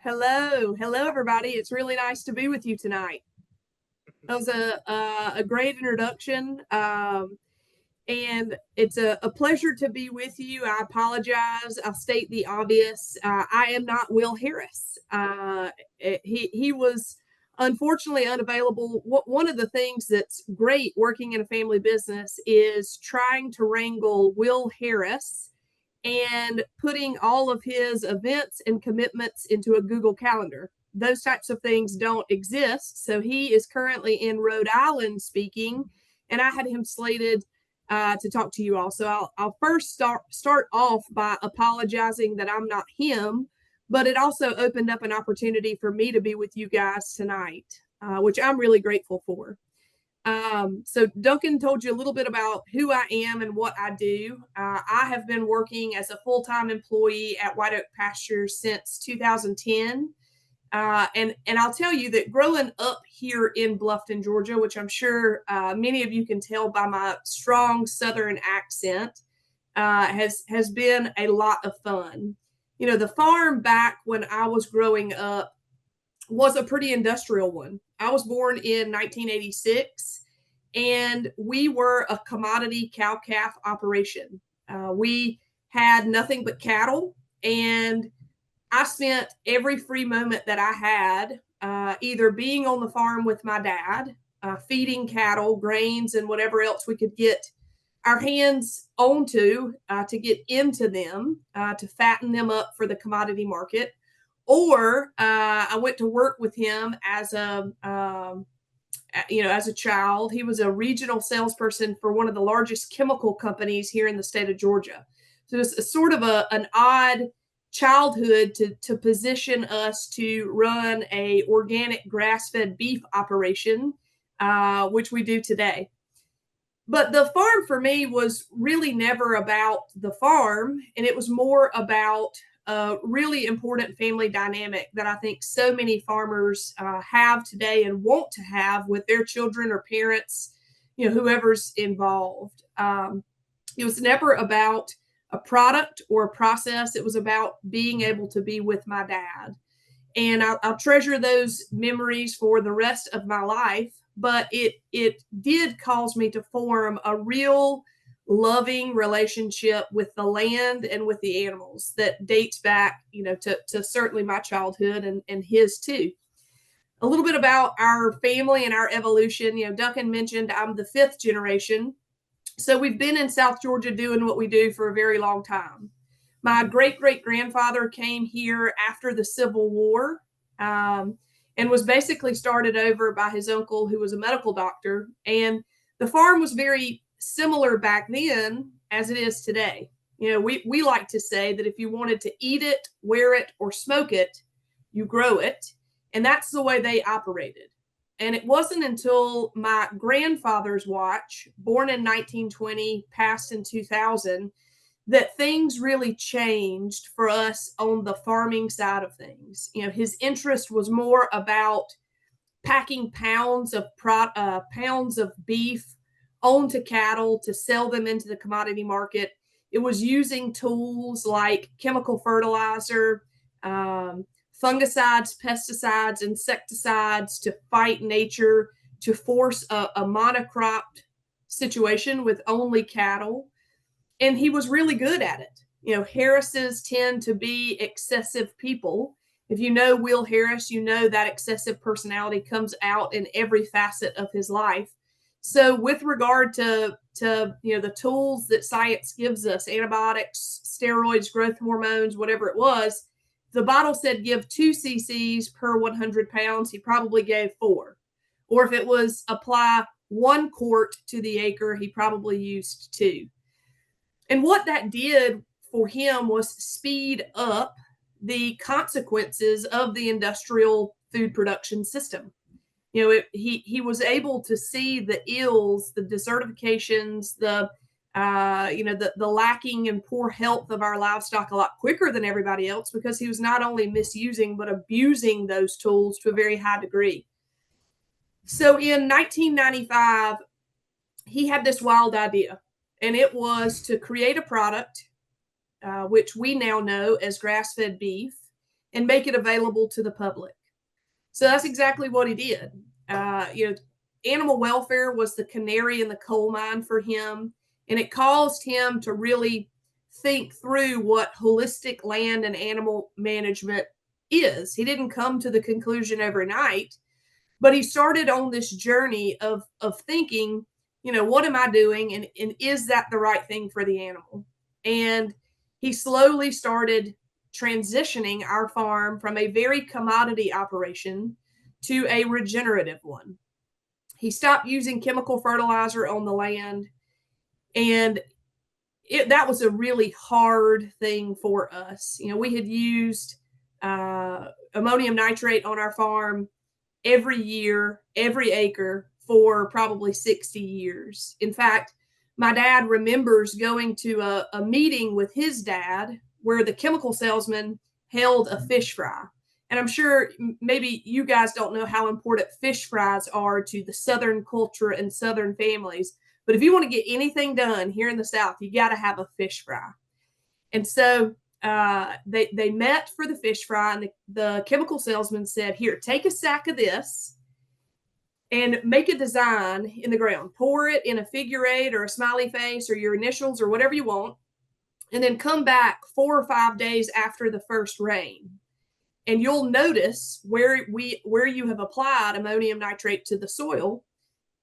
Hello, everybody. It's really nice to be with you tonight. That was a great introduction, and it's a pleasure to be with you. I apologize. I'll state the obvious. I am not Will Harris. He was unfortunately unavailable. One of the things that's great working in a family business is trying to wrangle Will Harris and putting all of his events and commitments into a Google Calendar. Those types of things don't exist. So he is currently in Rhode Island speaking, and I had him slated to talk to you all. So I'll first start off by apologizing that I'm not him, but it also opened up an opportunity for me to be with you guys tonight, which I'm really grateful for. So Duncan told you a little bit about who I am and what I do. I have been working as a full-time employee at White Oak Pastures since 2010. And I'll tell you that growing up here in Bluffton, Georgia, which I'm sure many of you can tell by my strong Southern accent, has been a lot of fun. You know, the farm back when I was growing up was a pretty industrial one. I was born in 1986, and we were a commodity cow-calf operation. We had nothing but cattle, and I spent every free moment that I had either being on the farm with my dad, feeding cattle, grains, and whatever else we could get our hands onto to get into them, to fatten them up for the commodity market. Or I went to work with him as a child. He was a regional salesperson for one of the largest chemical companies here in the state of Georgia. So it's a sort of an odd childhood to position us to run a organic grass-fed beef operation, which we do today. But the farm for me was really never about the farm, and it was more about a really important family dynamic that I think so many farmers have today and want to have with their children or parents, whoever's involved. It was never about a product or a process. It was about being able to be with my dad. And I'll treasure those memories for the rest of my life. But it did cause me to form a real loving relationship with the land and with the animals that dates back, to certainly my childhood and his too. A little bit about our family and our evolution. Duncan mentioned I'm the fifth generation. So we've been in South Georgia doing what we do for a very long time. My great-great-grandfather came here after the Civil War, and was basically started over by his uncle, who was a medical doctor. And the farm was very similar back then as it is today. We like to say that if you wanted to eat it, wear it, or smoke it, you grow it. And that's the way they operated. And it wasn't until my grandfather's watch, born in 1920, passed in 2000, that things really changed for us on the farming side of things. His interest was more about packing pounds of beef onto cattle to sell them into the commodity market. It was using tools like chemical fertilizer, fungicides, pesticides, insecticides to fight nature, to force a monocropped situation with only cattle. And he was really good at it. Harrises tend to be excessive people. If you know Will Harris, you know that excessive personality comes out in every facet of his life. So with regard to the tools that science gives us, antibiotics, steroids, growth hormones, whatever it was, the bottle said give 2 cc's per 100 pounds, he probably gave 4. Or if it was apply 1 quart to the acre, he probably used 2. And what that did for him was speed up the consequences of the industrial food production system. He was able to see the ills, the desertifications, the lacking and poor health of our livestock a lot quicker than everybody else, because he was not only misusing but abusing those tools to a very high degree. So in 1995, he had this wild idea. And it was to create a product, which we now know as grass-fed beef. and make it available to the public. So that's exactly what he did. Animal welfare was the canary in the coal mine for him, and it caused him to really think through what holistic land and animal management is. He didn't come to the conclusion overnight, but he started on this journey of thinking, what am I doing, and is that the right thing for the animal? And he slowly started transitioning our farm from a very commodity operation to a regenerative one. He stopped using chemical fertilizer on the land, and that was a really hard thing for us. We had used ammonium nitrate on our farm every year, every acre for probably 60 years. In fact, my dad remembers going to a meeting with his dad where the chemical salesman held a fish fry. And I'm sure maybe you guys don't know how important fish fries are to the Southern culture and Southern families. But if you want to get anything done here in the South, you got to have a fish fry. And so they met for the fish fry, and the chemical salesman said, here, take a sack of this and make a design in the ground. Pour it in a figure eight or a smiley face or your initials or whatever you want, and then come back 4 or 5 days after the first rain. And you'll notice where you have applied ammonium nitrate to the soil,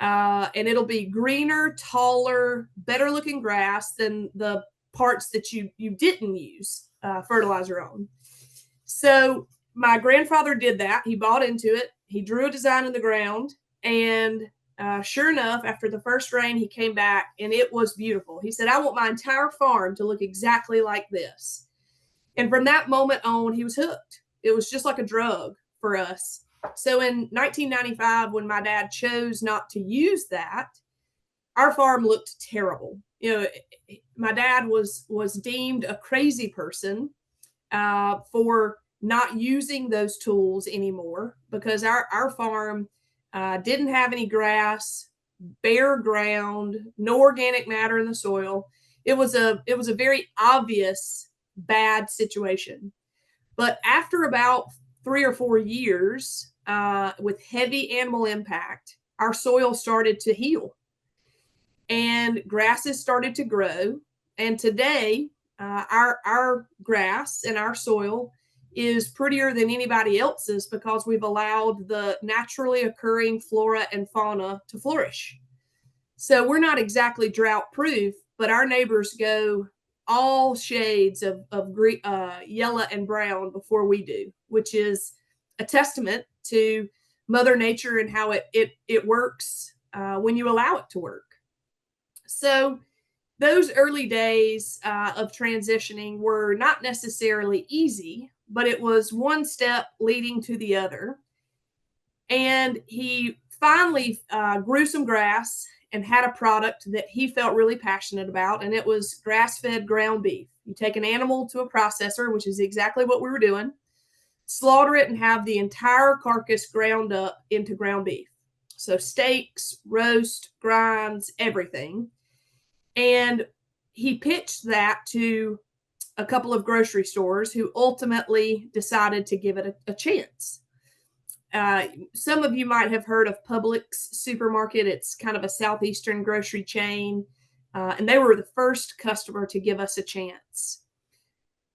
and it'll be greener, taller, better looking grass than the parts that you didn't use fertilizer on. So my grandfather did that. He bought into it. He drew a design in the ground, and sure enough, after the first rain, he came back and it was beautiful. He said, I want my entire farm to look exactly like this. And from that moment on, he was hooked. It was just like a drug for us. So in 1995, when my dad chose not to use that, our farm looked terrible. My dad was deemed a crazy person for not using those tools anymore, because our farm didn't have any grass, bare ground, no organic matter in the soil. It was a very obvious bad situation. But after about 3 or 4 years, with heavy animal impact, our soil started to heal and grasses started to grow. And today, our grass and our soil is prettier than anybody else's because we've allowed the naturally occurring flora and fauna to flourish. So we're not exactly drought proof, but our neighbors go all shades of yellow and brown before we do, which is a testament to Mother Nature and how it works when you allow it to work. So those early days of transitioning were not necessarily easy, but it was one step leading to the other. And he finally grew some grass and had a product that he felt really passionate about, and it was grass-fed ground beef. You take an animal to a processor, which is exactly what we were doing, slaughter it, and have the entire carcass ground up into ground beef. So steaks, roast, grinds, everything. And he pitched that to a couple of grocery stores who ultimately decided to give it a chance. Some of you might have heard of Publix supermarket. It's kind of a southeastern grocery chain, and they were the first customer to give us a chance.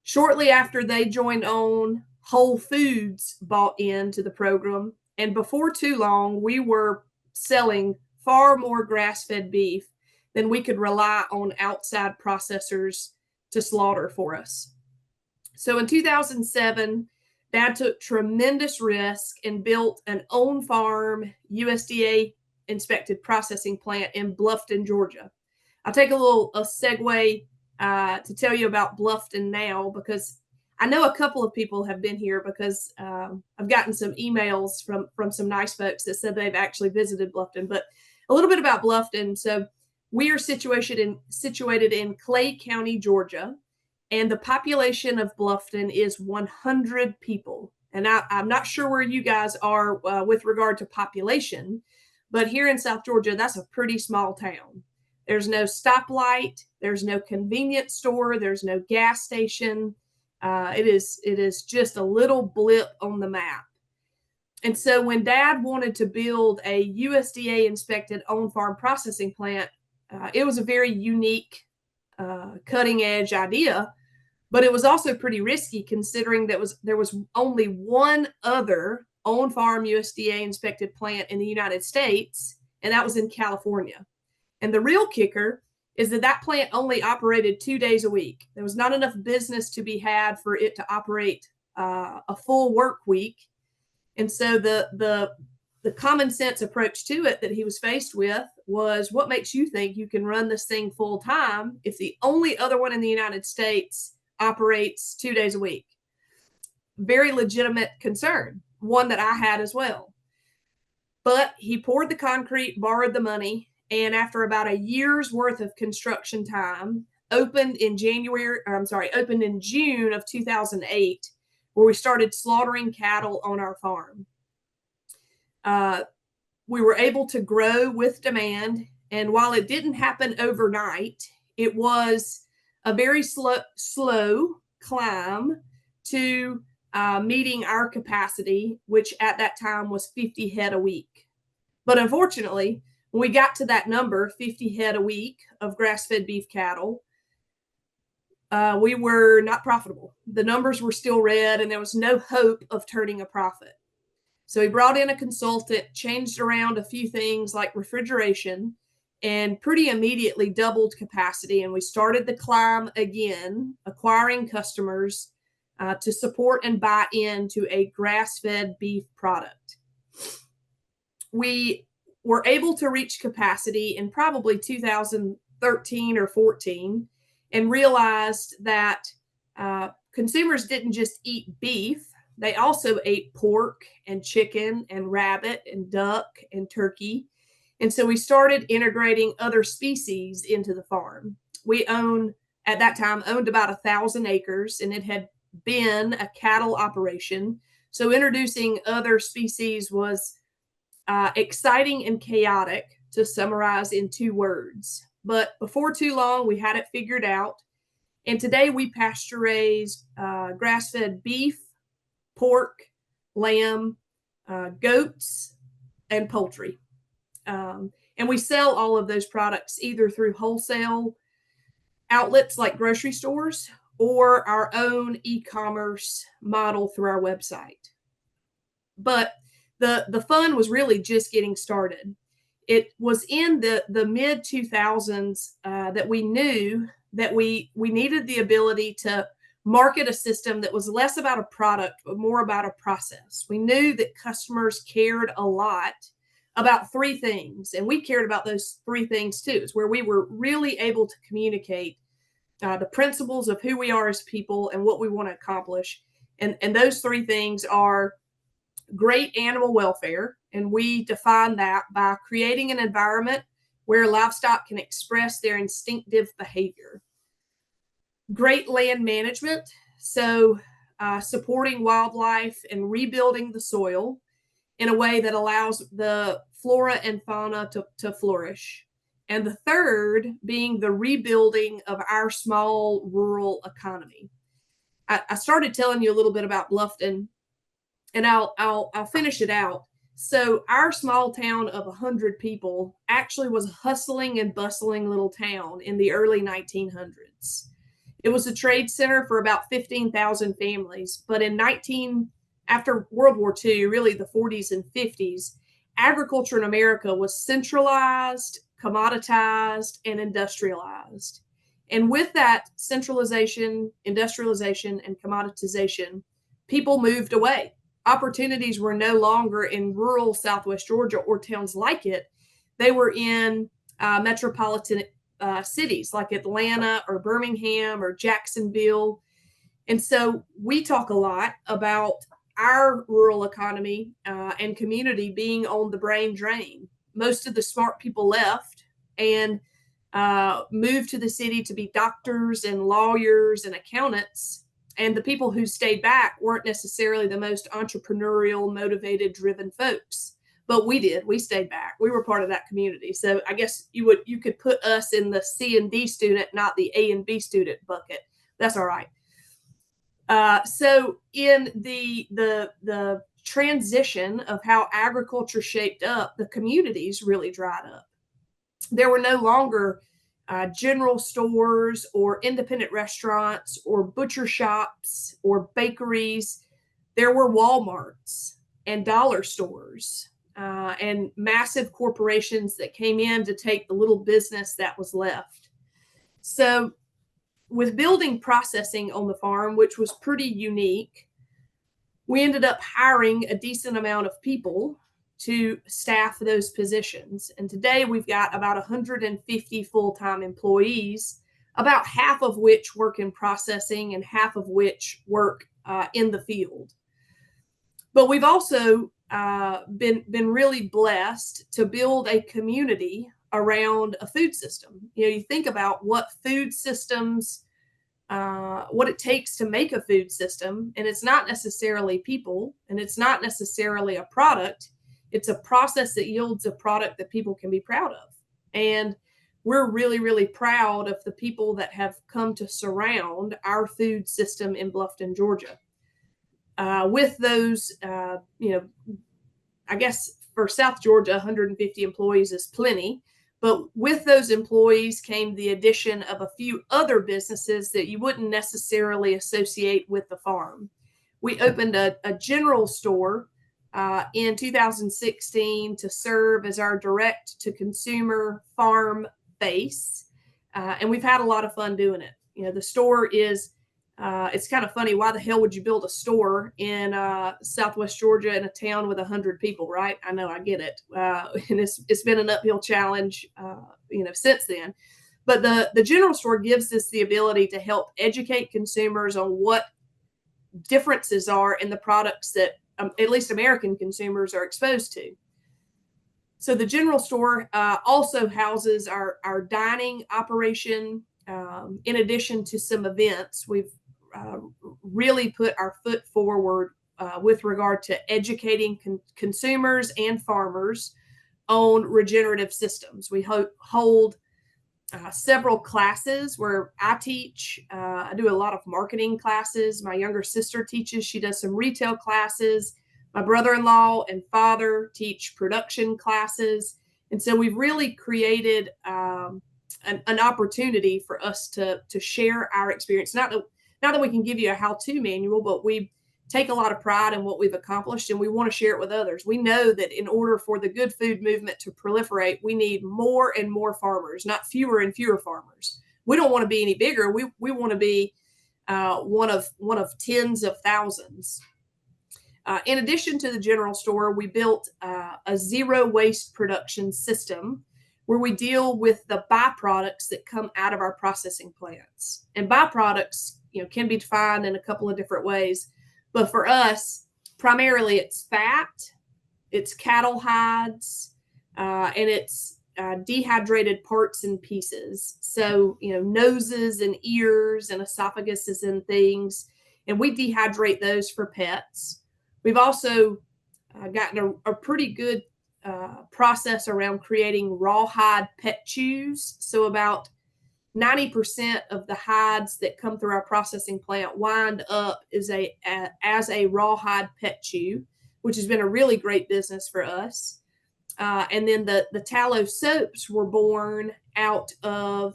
Shortly after they joined on, Whole Foods bought into the program, and before too long, we were selling far more grass-fed beef than we could rely on outside processors to slaughter for us. So in 2007, Dad took tremendous risk and built an on-farm USDA inspected processing plant in Bluffton, Georgia. I'll take a segue to tell you about Bluffton now, because I know a couple of people have been here, because I've gotten some emails from some nice folks that said they've actually visited Bluffton. But a little bit about Bluffton. So we are situated in Clay County, Georgia. And the population of Bluffton is 100 people. And I'm not sure where you guys are with regard to population, but here in South Georgia, that's a pretty small town. There's no stoplight. There's no convenience store. There's no gas station. It is just a little blip on the map. And so when Dad wanted to build a USDA inspected on-farm processing plant, it was a very unique, cutting edge idea, but it was also pretty risky considering that there was only one other on-farm USDA inspected plant in the United States, and that was in California. And the real kicker is that plant only operated 2 days a week. There was not enough business to be had for it to operate a full work week. And so the common sense approach to it that he was faced with was, what makes you think you can run this thing full time if the only other one in the United States operates 2 days a week? Very legitimate concern, one that I had as well. But he poured the concrete, borrowed the money, and after about a year's worth of construction time, opened in June of 2008, where we started slaughtering cattle on our farm. We were able to grow with demand, and while it didn't happen overnight, it was a very slow climb to meeting our capacity, which at that time was 50 head a week. But unfortunately, when we got to that number, 50 head a week of grass-fed beef cattle, we were not profitable. The numbers were still red, and there was no hope of turning a profit. So he brought in a consultant, changed around a few things like refrigeration, and pretty immediately doubled capacity. And we started the climb again, acquiring customers to support and buy into a grass-fed beef product. We were able to reach capacity in probably 2013 or 14 and realized that consumers didn't just eat beef. They also ate pork and chicken and rabbit and duck and turkey. And so we started integrating other species into the farm. We at that time, owned about 1,000 acres, and it had been a cattle operation. So introducing other species was exciting and chaotic, to summarize in 2 words. But before too long, we had it figured out. And today we pasture raise grass-fed beef, pork, lamb, goats, and poultry. And we sell all of those products either through wholesale outlets like grocery stores or our own e-commerce model through our website. But the fun was really just getting started. It was in the mid 2000s that we knew that we needed the ability to market a system that was less about a product, but more about a process. We knew that customers cared a lot about 3 things, and we cared about those 3 things too. It's where we were really able to communicate the principles of who we are as people and what we want to accomplish. And those 3 things are great animal welfare, and we define that by creating an environment where livestock can express their instinctive behavior. Great land management, so supporting wildlife and rebuilding the soil in a way that allows the flora and fauna to flourish. And the third being the rebuilding of our small rural economy. I started telling you a little bit about Bluffton, and I'll finish it out. So our small town of 100 people actually was a hustling and bustling little town in the early 1900s. It was a trade center for about 15,000 families, but after World War II, really the 40s and 50s, agriculture in America was centralized, commoditized, and industrialized. And with that centralization, industrialization, and commoditization, people moved away. Opportunities were no longer in rural Southwest Georgia or towns like it. They were in metropolitan cities like Atlanta or Birmingham or Jacksonville. And so we talk a lot about our rural economy and community being on the brain drain. Most of the smart people left and moved to the city to be doctors and lawyers and accountants. And the people who stayed back weren't necessarily the most entrepreneurial, motivated, driven folks. But we did. We stayed back. We were part of that community. So I guess you could put us in the C and D student, not the A and B student bucket. That's all right. So in the transition of how agriculture shaped up, the communities really dried up. There were no longer general stores or independent restaurants or butcher shops or bakeries. There were Walmarts and dollar stores and massive corporations that came in to take the little business that was left. So, with building processing on the farm, which was pretty unique, we ended up hiring a decent amount of people to staff those positions. And today we've got about 150 full-time employees, about half of which work in processing and half of which work in the field. But we've also been really blessed to build a community around a food system. You think about what food systems, what it takes to make a food system, and it's not necessarily people, and it's not necessarily a product. It's a process that yields a product that people can be proud of. And we're really, really proud of the people that have come to surround our food system in Bluffton, Georgia. With those, I guess for South Georgia, 150 employees is plenty. But with those employees came the addition of a few other businesses that you wouldn't necessarily associate with the farm. We opened a general store in 2016 to serve as our direct to consumer farm base. And we've had a lot of fun doing it. The store is, it's kind of funny. Why the hell would you build a store in Southwest Georgia in a town with 100 people, right? I know, I get it. And it's been an uphill challenge, since then. But the general store gives us the ability to help educate consumers on what differences are in the products that at least American consumers are exposed to. So the general store also houses our dining operation. In addition to some events, we've really put our foot forward with regard to educating consumers and farmers on regenerative systems. We hold several classes where I teach. I do a lot of marketing classes. My younger sister teaches. She does some retail classes. My brother-in-law and father teach production classes. And so we've really created an opportunity for us to share our experience. Not that we can give you a how-to manual, but we take a lot of pride in what we've accomplished, and we want to share it with others. We know that in order for the good food movement to proliferate, we need more and more farmers, not fewer and fewer farmers. We don't want to be any bigger. We want to be one of tens of thousands. In addition to the general store, we built a zero waste production system where we deal with the byproducts that come out of our processing plants. And byproducts, can be defined in a couple of different ways. But for us, primarily it's fat, it's cattle hides, and it's dehydrated parts and pieces. So, noses and ears and esophaguses and things. And we dehydrate those for pets. We've also gotten a pretty good process around creating rawhide pet chews. So about 90% of the hides that come through our processing plant wind up as a rawhide pet chew, which has been a really great business for us. And then the tallow soaps were born out of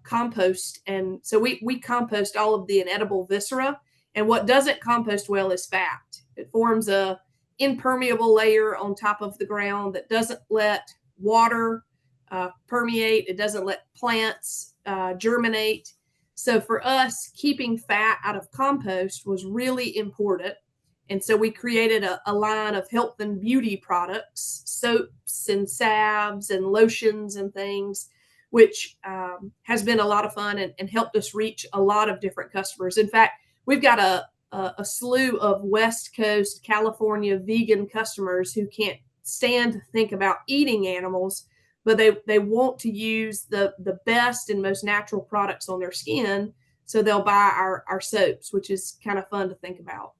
compost. And so we compost all of the inedible viscera. And what doesn't compost well is fat. It forms a impermeable layer on top of the ground that doesn't let water permeate. It doesn't let plants germinate. So for us, keeping fat out of compost was really important. And so we created a line of health and beauty products, soaps and salves and lotions and things, which has been a lot of fun and helped us reach a lot of different customers. In fact, we've got a slew of West Coast California vegan customers who can't stand to think about eating animals, but they want to use the best and most natural products on their skin. So they'll buy our soaps, which is kind of fun to think about.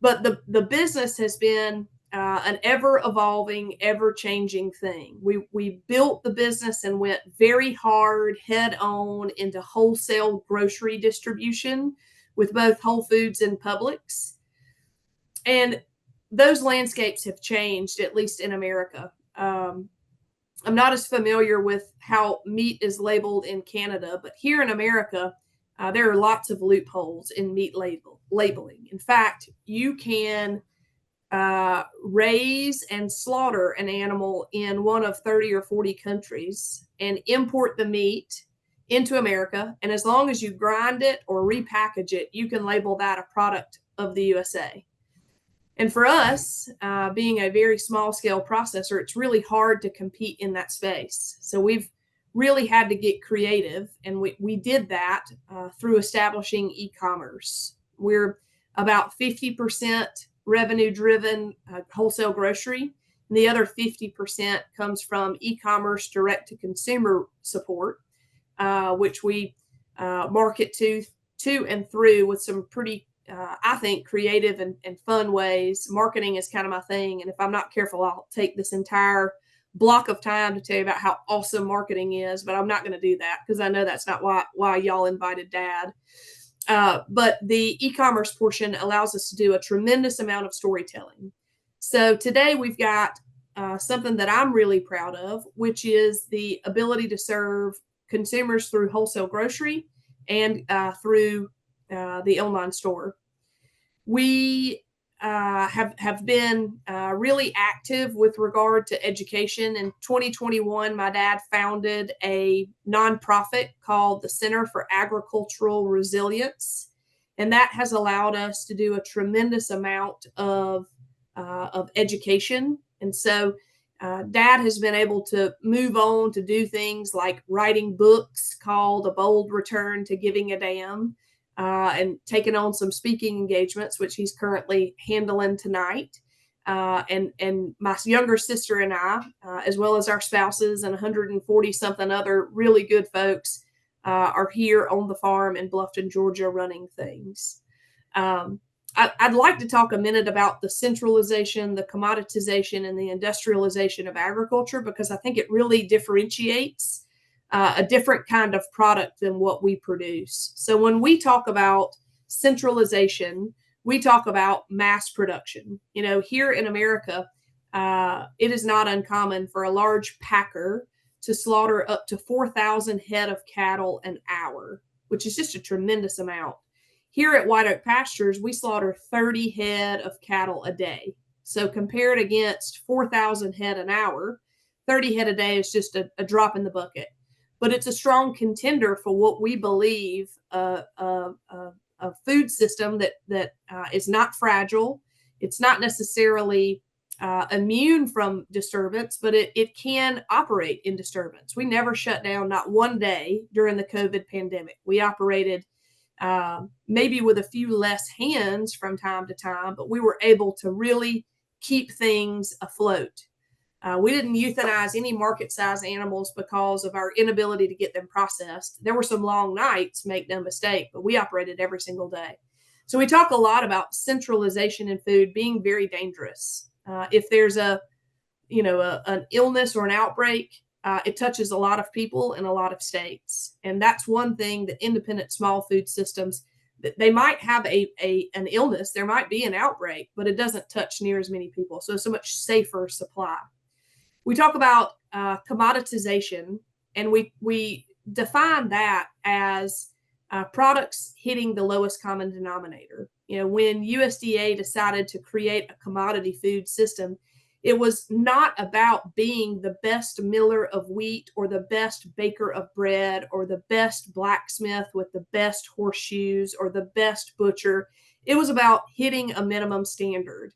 But the business has been an ever-evolving, ever-changing thing. We built the business and went very hard head-on into wholesale grocery distribution, with both Whole Foods and Publix. And those landscapes have changed, at least in America. I'm not as familiar with how meat is labeled in Canada, but here in America, there are lots of loopholes in meat labeling. In fact, you can raise and slaughter an animal in one of 30 or 40 countries and import the meat into America. And as long as you grind it or repackage it, you can label that a product of the USA. And for us, being a very small scale processor, it's really hard to compete in that space. So we've really had to get creative. And we did that through establishing e-commerce. We're about 50% revenue driven wholesale grocery. And the other 50% comes from e-commerce direct to consumer support, which we market to and through with some pretty I think creative and fun ways. Marketing is kind of my thing. And if I'm not careful, I'll take this entire block of time to tell you about how awesome marketing is, but I'm not going to do that because I know that's not why y'all invited Dad. But the e-commerce portion allows us to do a tremendous amount of storytelling. So today we've got something that I'm really proud of, which is the ability to serve consumers through wholesale grocery and through the online store. We have been really active with regard to education. In 2021, my dad founded a nonprofit called the Center for Agricultural Resilience, and that has allowed us to do a tremendous amount of education. And so Dad has been able to move on to do things like writing books called A Bold Return to Giving a Damn, and taking on some speaking engagements, which he's currently handling tonight. And my younger sister and I, as well as our spouses and 140 something other really good folks, are here on the farm in Bluffton, Georgia, running things. I'd like to talk a minute about the centralization, the commoditization, and the industrialization of agriculture, because I think it really differentiates a different kind of product than what we produce. So when we talk about centralization, we talk about mass production. You know, here in America, it is not uncommon for a large packer to slaughter up to 4,000 head of cattle an hour, which is just a tremendous amount. Here at White Oak Pastures, we slaughter 30 head of cattle a day. So compared against 4,000 head an hour, 30 head a day is just a drop in the bucket. But it's a strong contender for what we believe a food system that is not fragile. It's not necessarily immune from disturbance, but it can operate in disturbance. We never shut down, not one day during the COVID pandemic. We operated maybe with a few less hands from time to time, but we were able to really keep things afloat. We didn't euthanize any market size animals because of our inability to get them processed. There were some long nights, make no mistake, but we operated every single day. So we talk a lot about centralization in food being very dangerous. If there's an illness or an outbreak, it touches a lot of people in a lot of states. And that's one thing that independent small food systems, they might have an illness, there might be an outbreak, but it doesn't touch near as many people. So it's a much safer supply. We talk about commoditization, and we define that as products hitting the lowest common denominator. You know, when USDA decided to create a commodity food system, it was not about being the best miller of wheat or the best baker of bread or the best blacksmith with the best horseshoes or the best butcher. It was about hitting a minimum standard.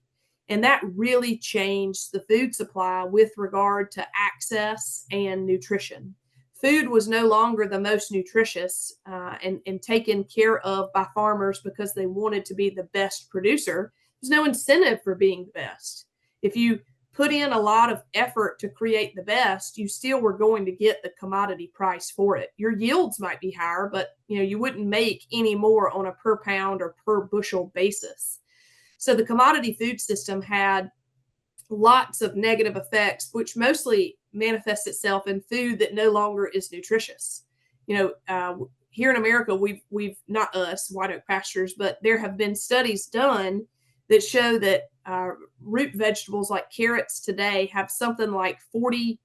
And that really changed the food supply with regard to access and nutrition. Food was no longer the most nutritious and taken care of by farmers because they wanted to be the best producer. There's no incentive for being the best. If you put in a lot of effort to create the best, you still were going to get the commodity price for it. Your yields might be higher, but you wouldn't make any more on a per pound or per bushel basis. So the commodity food system had lots of negative effects, which mostly manifests itself in food that no longer is nutritious. here in America, we've not us, White Oak Pastures, but there have been studies done that show that root vegetables like carrots today have something like 40%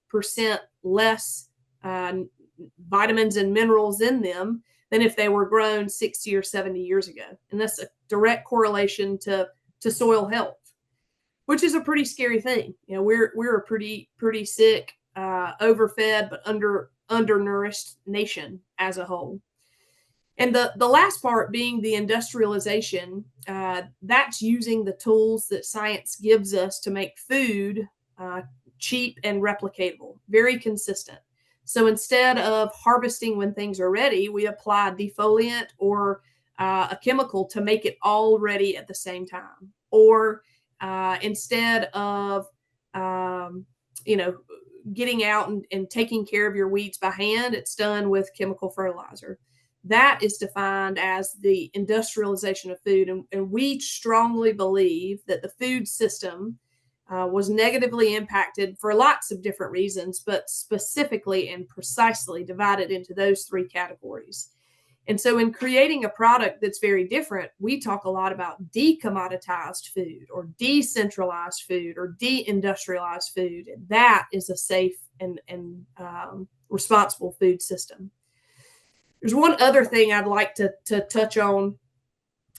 less vitamins and minerals in them than if they were grown 60 or 70 years ago. And that's a direct correlation to soil health, which is a pretty scary thing. You know, we're a pretty sick, overfed, but undernourished nation as a whole. And the last part being the industrialization, that's using the tools that science gives us to make food cheap and replicatable, very consistent. So instead of harvesting when things are ready, we apply defoliant or a chemical to make it all ready at the same time. Or instead of, you know, getting out and taking care of your weeds by hand, it's done with chemical fertilizer. That is defined as the industrialization of food. And we strongly believe that the food system was negatively impacted for lots of different reasons, but specifically and precisely divided into those three categories. And so in creating a product that's very different, we talk a lot about decommoditized food or decentralized food or deindustrialized food. And that is a safe and responsible food system. There's one other thing I'd like to touch on,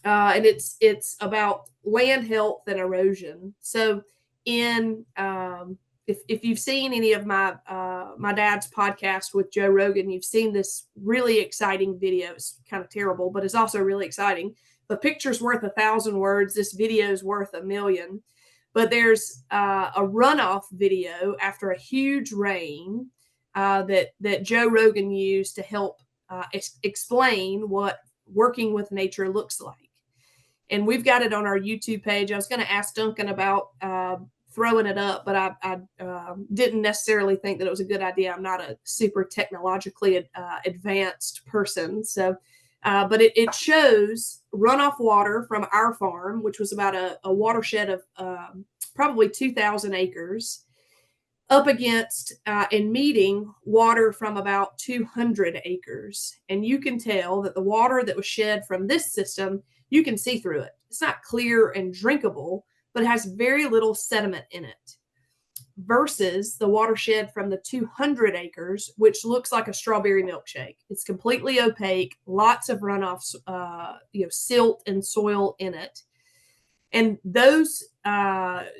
and it's about land health and erosion. So if you've seen any of my my dad's podcast with Joe Rogan, you've seen this really exciting video. It's kind of terrible, but it's also really exciting. The picture's worth 1,000 words. This video is worth 1,000,000. But there's a runoff video after a huge rain that Joe Rogan used to help explain what working with nature looks like. And we've got it on our YouTube page. I was going to ask Duncan about throwing it up, but I didn't necessarily think that it was a good idea. I'm not a super technologically advanced person. So, but it shows runoff water from our farm, which was about a watershed of probably 2,000 acres, up against and meeting water from about 200 acres. And you can tell that the water that was shed from this system, you can see through it. It's not clear and drinkable, but it has very little sediment in it, versus the watershed from the 200 acres, which looks like a strawberry milkshake. It's completely opaque, lots of runoffs, silt and soil in it. And those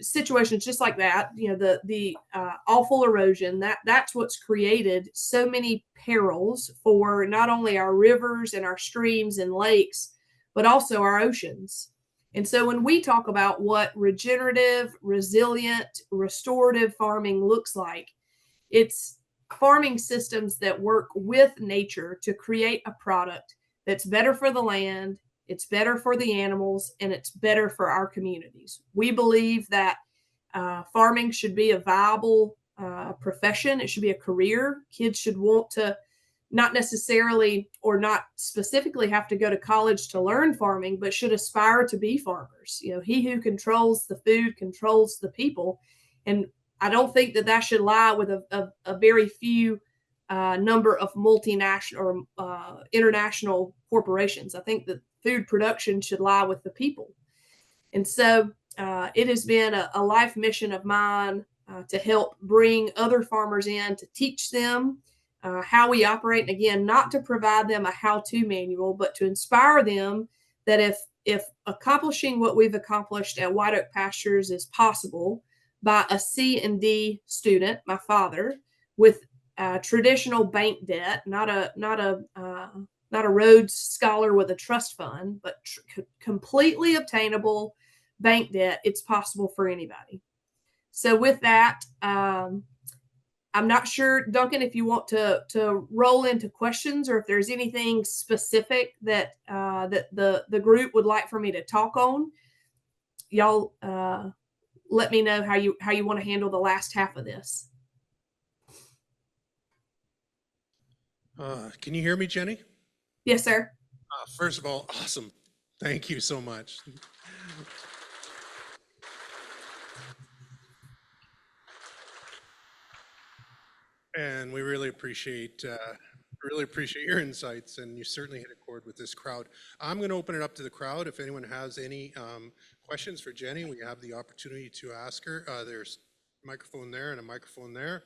situations, just like that, the awful erosion, that's what's created so many perils for not only our rivers and our streams and lakes, but also our oceans. And so when we talk about what regenerative, resilient, restorative farming looks like, it's farming systems that work with nature to create a product that's better for the land, it's better for the animals, and it's better for our communities. We believe that farming should be a viable profession. It should be a career. Kids should want to not necessarily or not specifically have to go to college to learn farming, but should aspire to be farmers. He who controls the food controls the people. And I don't think that should lie with a very few number of multinational or international corporations. I think that food production should lie with the people. And so it has been a life mission of mine to help bring other farmers in, to teach them how we operate. And again, not to provide them a how-to manual, but to inspire them that if accomplishing what we've accomplished at White Oak Pastures is possible by a C and D student, my father, with traditional bank debt, not a Rhodes Scholar with a trust fund, but completely obtainable bank debt, it's possible for anybody. So with that, I'm not sure, Duncan, if you want to roll into questions or if there's anything specific that the group would like for me to talk on. Y'all let me know how you want to handle the last half of this. Can you hear me, Jenny? Yes, sir. First of all, awesome. Thank you so much. And we really appreciate really appreciate your insights, and you certainly hit a chord with this crowd. I'm going to open it up to the crowd. If anyone has any questions for Jenni, we have the opportunity to ask her. There's a microphone there and a microphone there.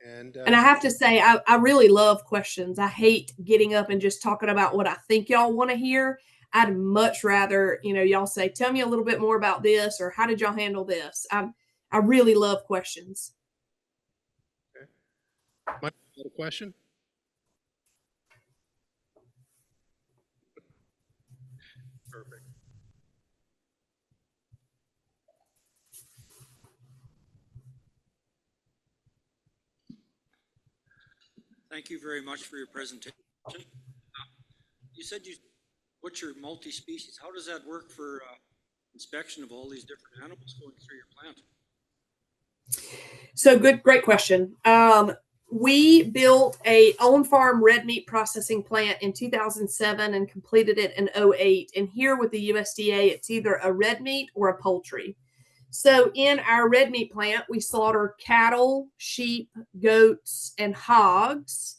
And I have to say, I really love questions. I hate getting up and just talking about what I think y'all want to hear. I'd much rather, y'all say, tell me a little bit more about this, or how did y'all handle this? I really love questions. Okay. Mike, you got a question? Perfect. Thank you very much for your presentation. You said you put your multi-species. How does that work for inspection of all these different animals going through your plant? So great question. We built a on-farm red meat processing plant in 2007 and completed it in 2008. And here with the USDA, it's either a red meat or a poultry. So in our red meat plant, we slaughter cattle, sheep, goats, and hogs.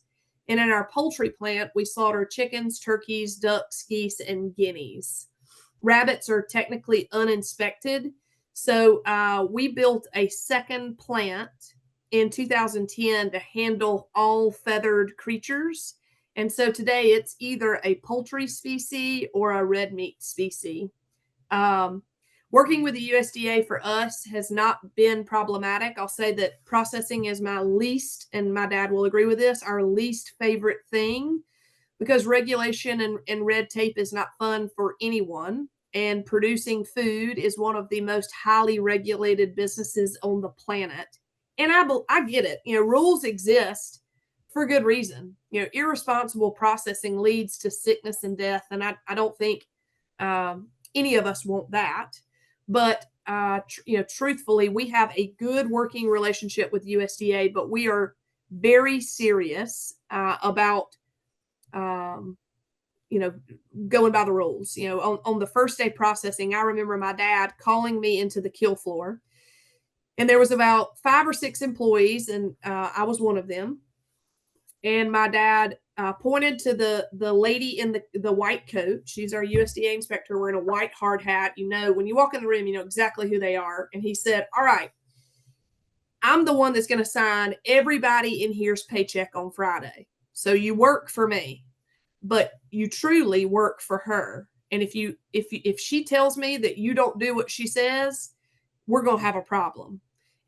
And in our poultry plant, we slaughter chickens, turkeys, ducks, geese, and guineas. Rabbits are technically uninspected. So we built a second plant in 2010 to handle all feathered creatures. And so today it's either a poultry species or a red meat species. Working with the USDA for us has not been problematic. I'll say that processing is my least, and my dad will agree with this, our least favorite thing, because regulation and red tape is not fun for anyone. And producing food is one of the most highly regulated businesses on the planet. And I get it. Rules exist for good reason. Irresponsible processing leads to sickness and death. And I don't think any of us want that. But, truthfully, we have a good working relationship with USDA, but we are very serious about, going by the rules. On the first day processing, I remember my dad calling me into the kill floor, and there was about 5 or 6 employees, and I was one of them. And my dad pointed to the lady in the white coat. She's our USDA inspector wearing a white hard hat. When you walk in the room, you know exactly who they are. And he said, all right, I'm the one that's going to sign everybody in here's paycheck on Friday. So you work for me, but you truly work for her. And if she tells me that you don't do what she says, we're going to have a problem.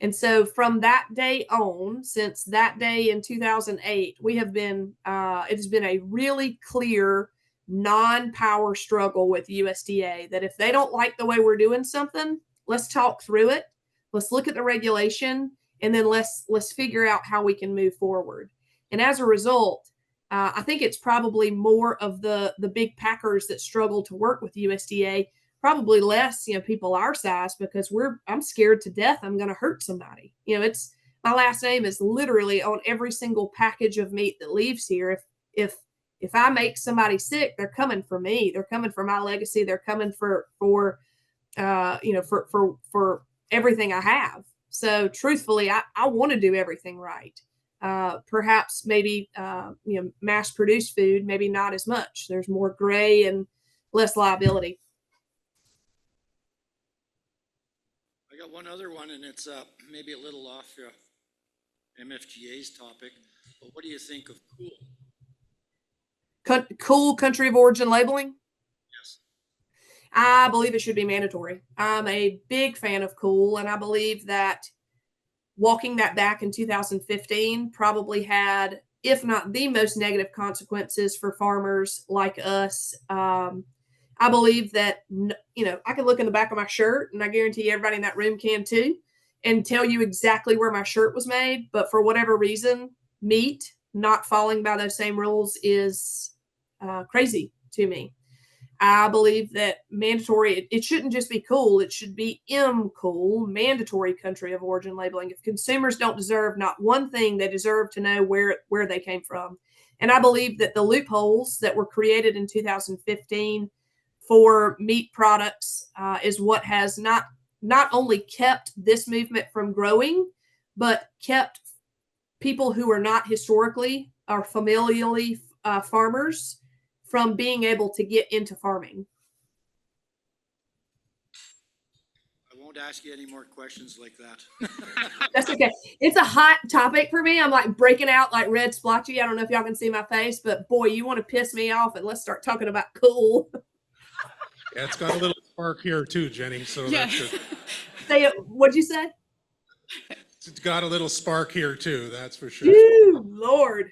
And so from that day on, since that day in 2008, we have been, it has been a really clear non-power struggle with USDA that if they don't like the way we're doing something, let's talk through it. Let's look at the regulation, and then let's figure out how we can move forward. And as a result, I think it's probably more of the big packers that struggle to work with USDA, probably less, people our size, because I'm scared to death I'm going to hurt somebody. It's my last name is literally on every single package of meat that leaves here. If I make somebody sick, they're coming for me. They're coming for my legacy. They're coming for everything I have. So truthfully, I want to do everything right. Perhaps maybe mass produced food, maybe not as much. There's more gray and less liability. I got one other one, and it's maybe a little off MFGA's topic, but what do you think of COOL? Cool country of origin labeling? Yes. I believe it should be mandatory. I'm a big fan of COOL, and I believe that walking that back in 2015 probably had, if not the most negative consequences for farmers like us. I believe that, I can look in the back of my shirt, and I guarantee everybody in that room can too, and tell you exactly where my shirt was made. But for whatever reason, meat not falling by those same rules is crazy to me. I believe that mandatory, it shouldn't just be cool. It should be cool, mandatory country of origin labeling. If consumers don't deserve not one thing, they deserve to know where they came from. And I believe that the loopholes that were created in 2015 for meat products is what has not only kept this movement from growing, but kept people who are not historically or familially farmers from being able to get into farming. I won't ask you any more questions like that. That's okay. It's a hot topic for me. I'm like breaking out like red splotchy. I don't know if y'all can see my face, but boy, you want to piss me off and let's start talking about cool. Yeah, it's got a little spark here too, Jenny. So Yeah. that's good. Say it. What'd you say? It's got a little spark here too. That's for sure. Ooh, Lord.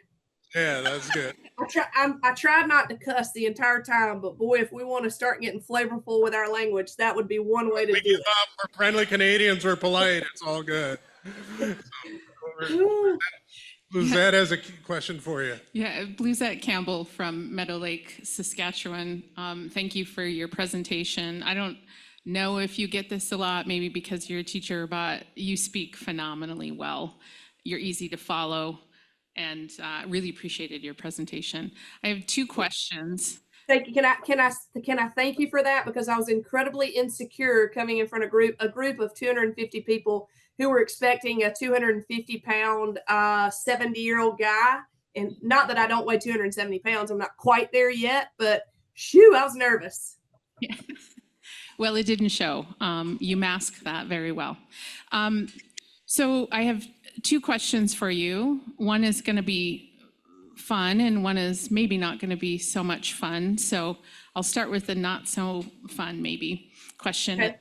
Yeah, that's good. I tried not to cuss the entire time, but boy, if we want to start getting flavorful with our language, that would be one way to We do give it. up. We're friendly Canadians. We're polite. It's all good. Ooh. Luzette has a question for you. Yeah, Bluesette Campbell from Meadow Lake, Saskatchewan. Thank you for your presentation. I don't know if you get this a lot, maybe because you're a teacher, but you speak phenomenally well. You're easy to follow, and really appreciated your presentation. I have two questions. Thank you. Can I thank you for that, because I was incredibly insecure coming in front of a group of 250 people who were expecting a 250-pound 70-year-old guy, and not that I don't weigh 270 pounds, I'm not quite there yet, but shoo, I was nervous. Yeah. Well, it didn't show. You masked that very well. So I have two questions for you. One is going to be fun, and one is maybe not going to be so much fun. So I'll start with the not so fun maybe question. Okay.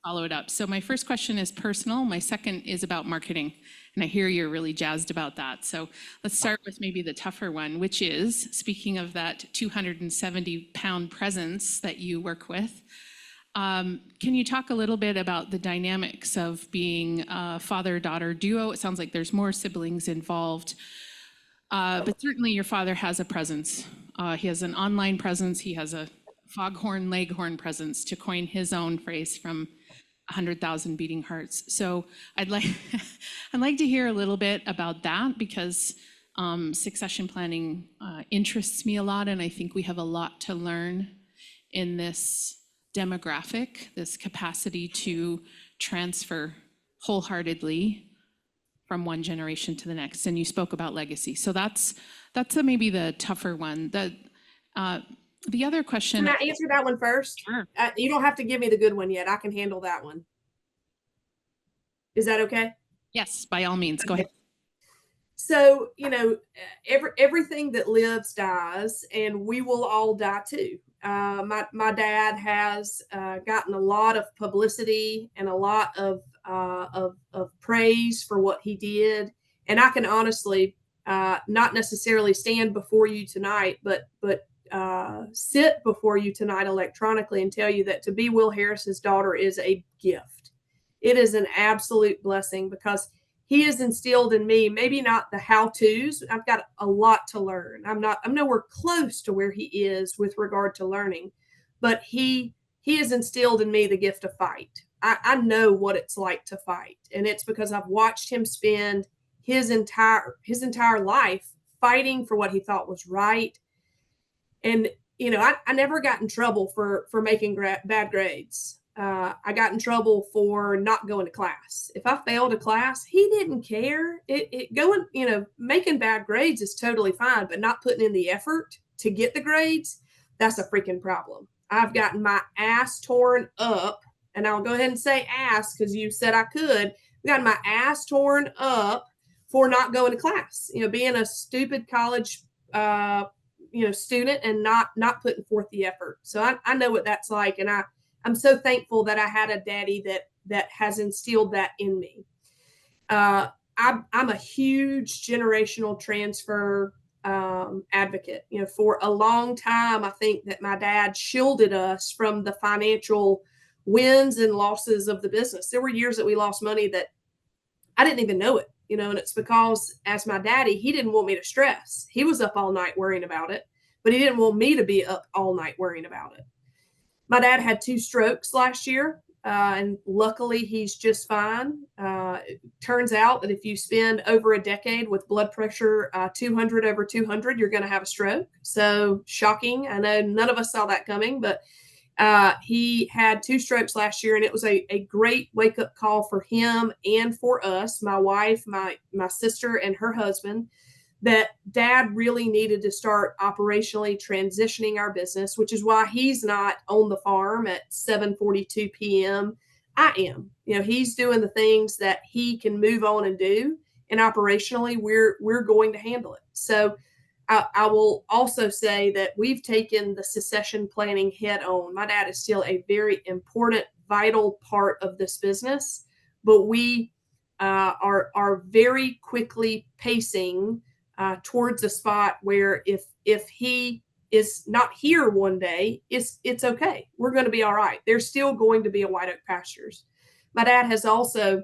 Follow it up. So my first question is personal. My second is about marketing. And I hear you're really jazzed about that. So let's start with maybe the tougher one, which is, speaking of that 270-pound presence that you work with, can you talk a little bit about the dynamics of being a father-daughter duo? It sounds like there's more siblings involved, but certainly your father has a presence. He has an online presence. He has a foghorn leghorn presence, to coin his own phrase from 100,000 Beating Hearts. So I'd like to hear a little bit about that, because succession planning interests me a lot, and I think we have a lot to learn in this demographic, this capacity to transfer wholeheartedly from one generation to the next. And you spoke about legacy. So that's maybe the tougher one. The other question. Can I answer that one first? Sure. You don't have to give me the good one yet. I can handle that one. Is that okay? Yes, by all means, go ahead. So, everything that lives dies, and we will all die too. My dad has gotten a lot of publicity and a lot of praise for what he did, and I can honestly not necessarily stand before you tonight, but sit before you tonight electronically and tell you that to be Will Harris's daughter is a gift. It is an absolute blessing, because he has instilled in me, maybe not the how-tos. I've got a lot to learn. I'm nowhere close to where he is with regard to learning, but he has instilled in me the gift of fight. I know what it's like to fight, and it's because I've watched him spend his entire life fighting for what he thought was right. And I never got in trouble for making bad grades. I got in trouble for not going to class. If I failed a class, he didn't care. Making bad grades is totally fine, but not putting in the effort to get the grades, that's a freaking problem. I've gotten my ass torn up, and I'll go ahead and say ass because you said I could. I've gotten my ass torn up for not going to class, being a stupid college student and not putting forth the effort. So I know what that's like, and I'm so thankful that I had a daddy that has instilled that in me. I'm a huge generational transfer advocate. For a long time, I think that my dad shielded us from the financial wins and losses of the business. There were years that we lost money that I didn't even know it, and it's because, as my daddy, he didn't want me to stress. He was up all night worrying about it, but he didn't want me to be up all night worrying about it. My dad had 2 strokes last year, and luckily he's just fine. It turns out that if you spend over a decade with blood pressure 200 over 200, you're going to have a stroke. So shocking. I know none of us saw that coming, but he had 2 strokes last year, and it was a great wake-up call for him and for us, my wife, my sister, and her husband. that Dad really needed to start operationally transitioning our business, which is why he's not on the farm at 7:42 p.m. I am. He's doing the things that he can move on and do, and operationally, we're going to handle it. So I will also say that we've taken the succession planning head on. My dad is still a very important, vital part of this business, but we are very quickly pacing towards a spot where if he is not here one day, it's okay. We're going to be all right. There's still going to be a White Oak Pastures. My dad has also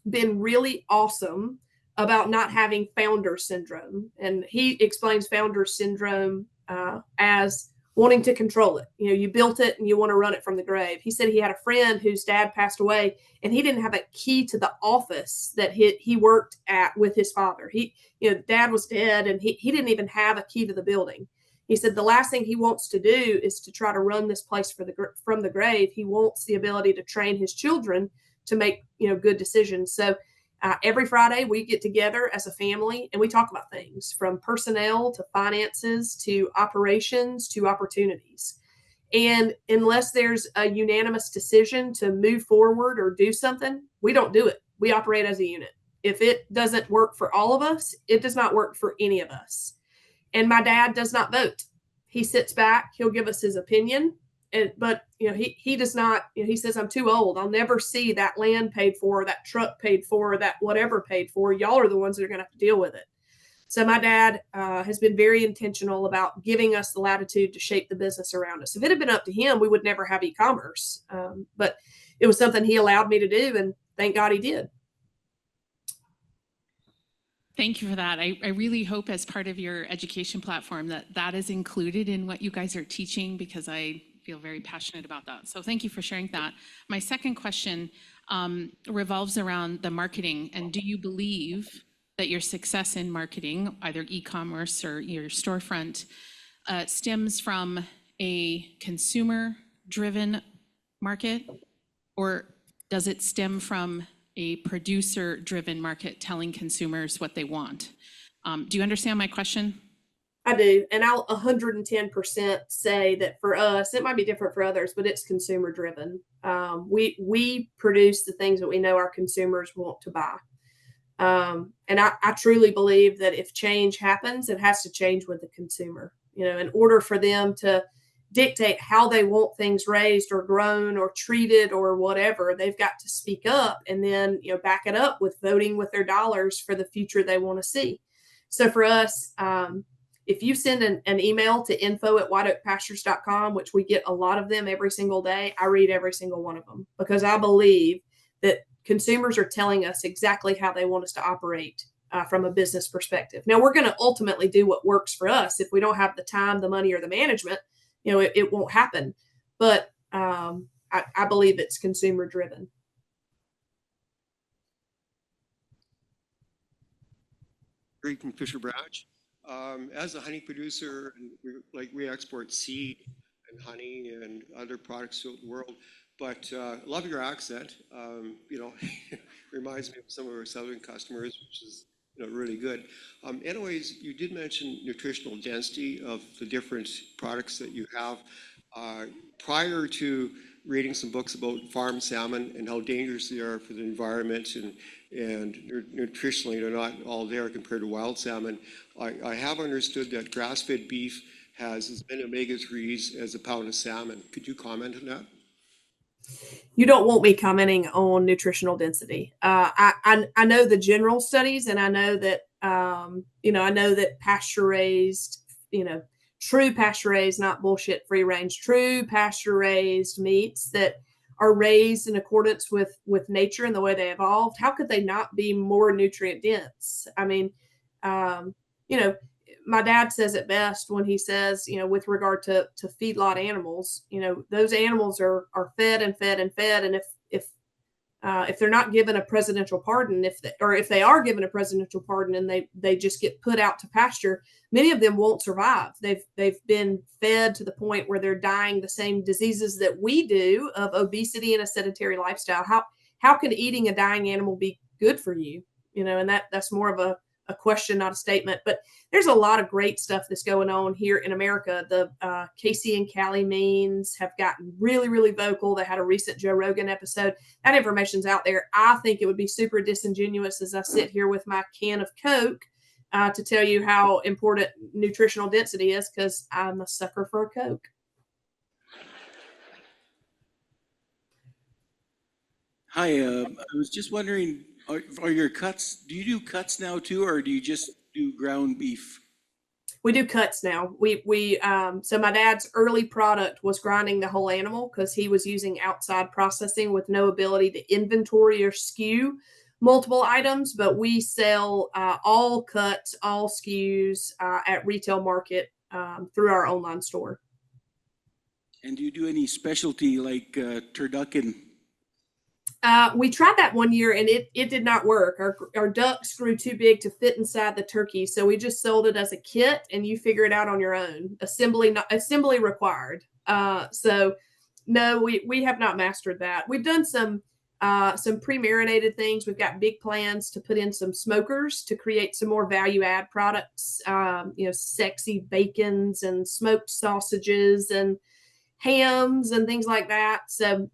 been really awesome about not having founder syndrome. And he explains founder syndrome as wanting to control it. You built it and you want to run it from the grave. He said he had a friend whose dad passed away and he didn't have a key to the office that he worked at with his father. Dad was dead and he didn't even have a key to the building. He said the last thing he wants to do is to try to run this place from the grave. He wants the ability to train his children to make good decisions. So every Friday we get together as a family and we talk about things from personnel to finances to operations to opportunities. And unless there's a unanimous decision to move forward or do something, we don't do it. We operate as a unit. If it doesn't work for all of us, it does not work for any of us. And my dad does not vote. He sits back. He'll give us his opinion. But he does not. He says, I'm too old. I'll never see that land paid for, that truck paid for, that whatever paid for. Y'all are the ones that are going to have to deal with it. So my dad has been very intentional about giving us the latitude to shape the business around us. If it had been up to him, we would never have e-commerce. But it was something he allowed me to do, and thank God he did. Thank you for that. I really hope as part of your education platform that is included in what you guys are teaching, because I feel very passionate about that. So thank you for sharing that. My second question revolves around the marketing. And do you believe that your success in marketing, either e-commerce or your storefront, stems from a consumer-driven market, or does it stem from a producer-driven market telling consumers what they want? Do you understand my question? I do. And I'll 110% say that for us, it might be different for others, but it's consumer driven. We produce the things that we know our consumers want to buy. And I truly believe that if change happens, it has to change with the consumer. In order for them to dictate how they want things raised or grown or treated or whatever, they've got to speak up and then back it up with voting with their dollars for the future they want to see. So for us, if you send an email to info@whiteoakpastures.com, which we get a lot of them every single day, I read every single one of them, because I believe that consumers are telling us exactly how they want us to operate from a business perspective. Now, we're going to ultimately do what works for us. If we don't have the time, the money, or the management, it won't happen. But I believe it's consumer driven. Greg from Fisher Branch. As a honey producer, we export seed and honey and other products throughout the world. But love your accent. Reminds me of some of our southern customers, which is really good. Anyways, you did mention nutritional density of the different products that you have. Prior to reading some books about farm salmon and how dangerous they are for the environment, and nutritionally they're not all there compared to wild salmon, I have understood that grass-fed beef has as many omega-3s as a pound of salmon. Could you comment on that? You don't want me commenting on nutritional density. I know the general studies, and I know that pasture raised, true pasture raised, not bullshit free range, true pasture raised meats that are raised in accordance with nature and the way they evolved. How could they not be more nutrient dense? I mean, my dad says it best when he says, with regard to feedlot animals, those animals are fed and fed and fed. And if they're not given a presidential pardon, if they are given a presidential pardon and they just get put out to pasture, many of them won't survive. They've been fed to the point where they're dying the same diseases that we do of obesity and a sedentary lifestyle. How can eating a dying animal be good for you? And that's more of a question, not a statement. But there's a lot of great stuff that's going on here in America. The Casey and Callie Means have gotten really, really vocal. They had a recent Joe Rogan episode. That information's out there. I think it would be super disingenuous as I sit here with my can of Coke to tell you how important nutritional density is, because I'm a sucker for a Coke. Hi, I was just wondering, are your cuts, do you do cuts now too, or do you just do ground beef? We do cuts now. So my dad's early product was grinding the whole animal because he was using outside processing with no ability to inventory or SKU multiple items. But we sell all cuts, all SKUs at retail market through our online store. And do you do any specialty like turducken? We tried that one year and it did not work. Our ducks grew too big to fit inside the turkey. So we just sold it as a kit and you figure it out on your own. Assembly required. So no, we have not mastered that. We've done some pre-marinated things. We've got big plans to put in some smokers to create some more value add products, sexy bacons and smoked sausages and hams and things like that. So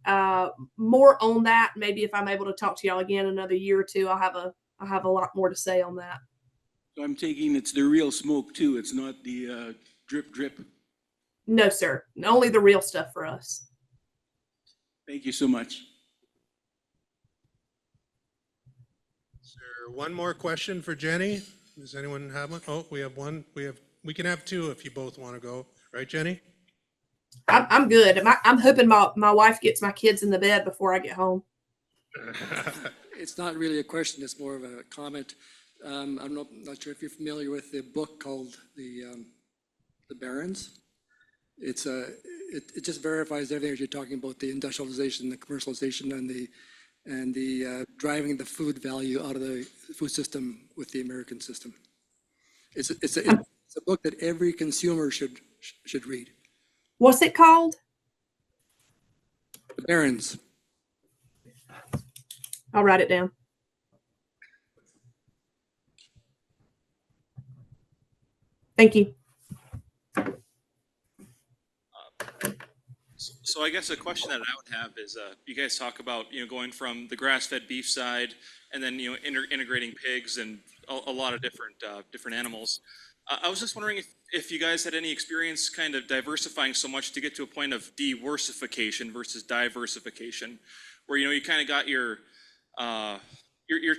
more on that. Maybe if I'm able to talk to y'all again another year or two, I'll have a lot more to say on that. So I'm taking it's the real smoke too. It's not the drip. No, sir. Only the real stuff for us. Thank you so much. Is there one more question for Jenni? Does anyone have one? Oh, we have one. We can have two if you both want to go. Right, Jenni? I'm good. I'm hoping my wife gets my kids in the bed before I get home. It's not really a question, it's more of a comment. I'm not sure if you're familiar with the book called The Barons. It just verifies everything that you're talking about, the industrialization, the commercialization, and the driving the food value out of the food system with the American system. It's a book that every consumer should read. What's it called? The Barons. I'll write it down. Thank you. So I guess a question that I would have is, you guys talk about, going from the grass-fed beef side and then, integrating pigs and a lot of different animals. I was just wondering if you guys had any experience kind of diversifying so much to get to a point of diversification versus diversification, where, you kind of got your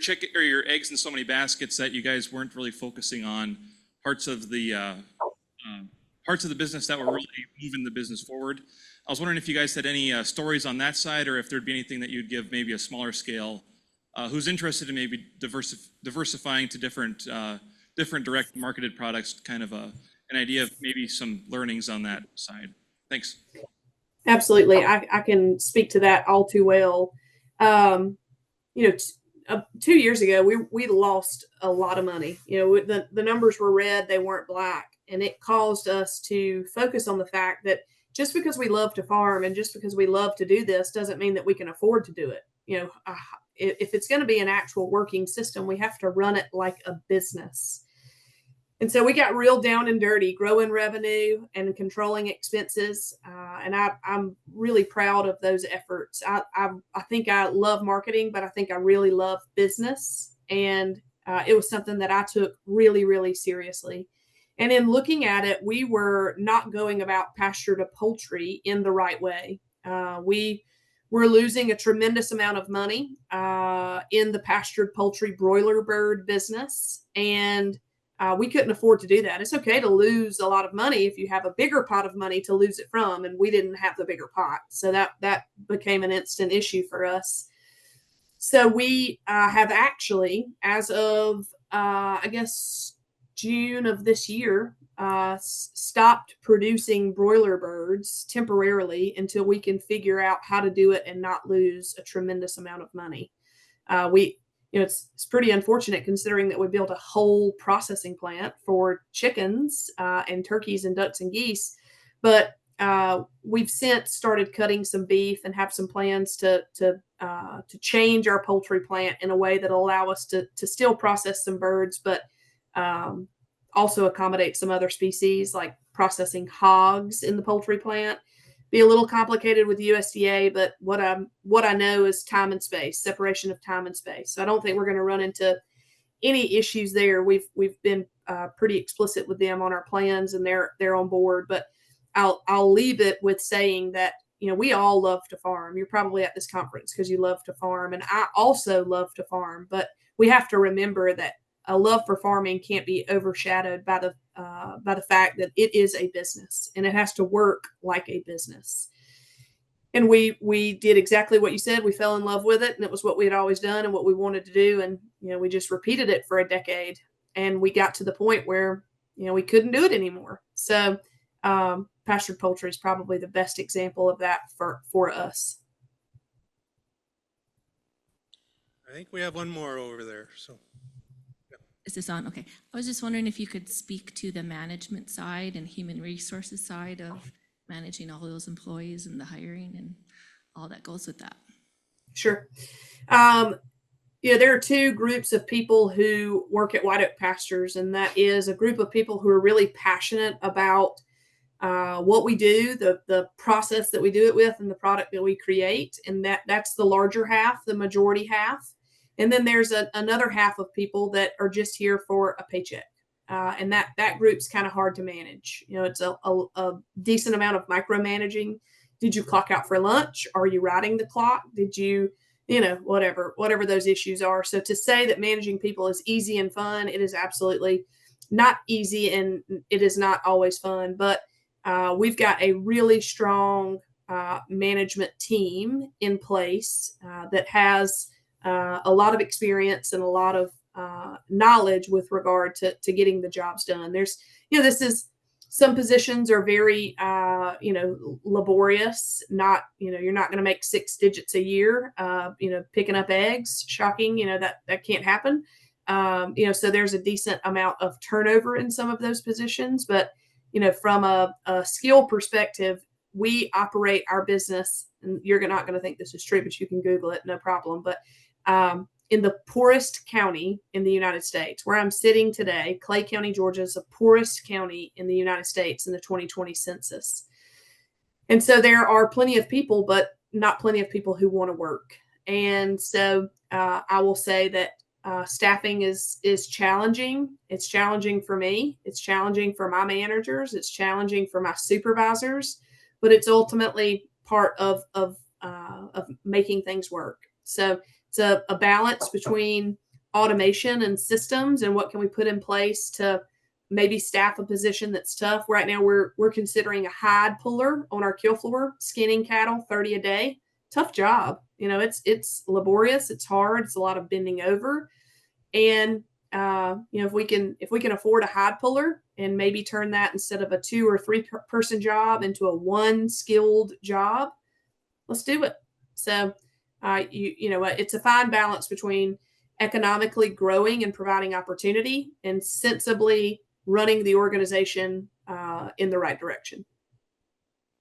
chicken or your eggs in so many baskets that you guys weren't really focusing on parts of the business that were really moving the business forward. I was wondering if you guys had any stories on that side, or if there'd be anything that you'd give maybe a smaller scale, who's interested in maybe diversifying to different direct marketed products, kind of an idea of maybe some learnings on that side. Thanks. Absolutely. I can speak to that all too well. 2 years ago, we lost a lot of money. The numbers were red, they weren't black. And it caused us to focus on the fact that just because we love to farm and just because we love to do this doesn't mean that we can afford to do it. If it's going to be an actual working system, we have to run it like a business. And so we got real down and dirty, growing revenue and controlling expenses. And I'm really proud of those efforts. I think I love marketing, but I think I really love business. And it was something that I took really, really seriously. And in looking at it, we were not going about pasture to poultry in the right way. We were losing a tremendous amount of money in the pastured poultry broiler bird business. And we couldn't afford to do that. It's okay to lose a lot of money if you have a bigger pot of money to lose it from, and we didn't have the bigger pot. So that became an instant issue for us. So we have actually, as of, I guess, June of this year, stopped producing broiler birds temporarily until we can figure out how to do it and not lose a tremendous amount of money. It's pretty unfortunate considering that we built a whole processing plant for chickens and turkeys and ducks and geese, but we've since started cutting some beef and have some plans to change our poultry plant in a way that will allow us to still process some birds, but also accommodate some other species, like processing hogs in the poultry plant. Be a little complicated with USDA, but what I know is time and space, separation of time and space. So I don't think we're going to run into any issues there. We've been pretty explicit with them on our plans, and they're on board. But I'll leave it with saying that, you know, we all love to farm. You're probably at this conference because you love to farm, and I also love to farm. But we have to remember that a love for farming can't be overshadowed by the fact that it is a business and it has to work like a business. And we did exactly what you said. We fell in love with it, and it was what we had always done and what we wanted to do. And, you know, we just repeated it for a decade, and we got to the point where, you know, we couldn't do it anymore. So pastured poultry is probably the best example of that for us. I think we have one more over there. So. Is this on? Okay. I was just wondering if you could speak to the management side and human resources side of managing all those employees and the hiring and all that goes with that. Sure. You know, there are two groups of people who work at White Oak Pastures, and that is a group of people who are really passionate about what we do, the process that we do it with, and the product that we create. And that's the larger half, the majority half. And then there's another half of people that are just here for a paycheck. And that group's kind of hard to manage. You know, it's a decent amount of micromanaging. Did you clock out for lunch? Are you riding the clock? Did you, you know, whatever those issues are. So to say that managing people is easy and fun, it is absolutely not easy, and it is not always fun. But we've got a really strong management team in place that has a lot of experience and a lot of knowledge with regard to getting the jobs done. There's, you know, this is, some positions are very, you know, laborious. Not, you know, you're not going to make 6 digits a year, you know, picking up eggs. Shocking, you know, that can't happen. You know, so there's a decent amount of turnover in some of those positions. But, you know, from a skill perspective, we operate our business, and you're not going to think this is true, but you can Google it, no problem. But in the poorest county in the United States, where I'm sitting today, Clay County, Georgia is the poorest county in the United States in the 2020 census. And so there are plenty of people, but not plenty of people who want to work. And so I will say that staffing is challenging. It's challenging for me. It's challenging for my managers. It's challenging for my supervisors, but it's ultimately part of making things work. So it's a balance between automation and systems and what can we put in place to maybe staff a position that's tough. Right now, we're considering a hide puller on our kill floor, skinning cattle 30 a day. Tough job. You know, it's laborious. It's hard. It's a lot of bending over. And you know, if we can afford a hide puller and maybe turn that instead of a 2 or 3 person job into a 1 skilled job, let's do it. So you know, it's a fine balance between economically growing and providing opportunity and sensibly running the organization in the right direction.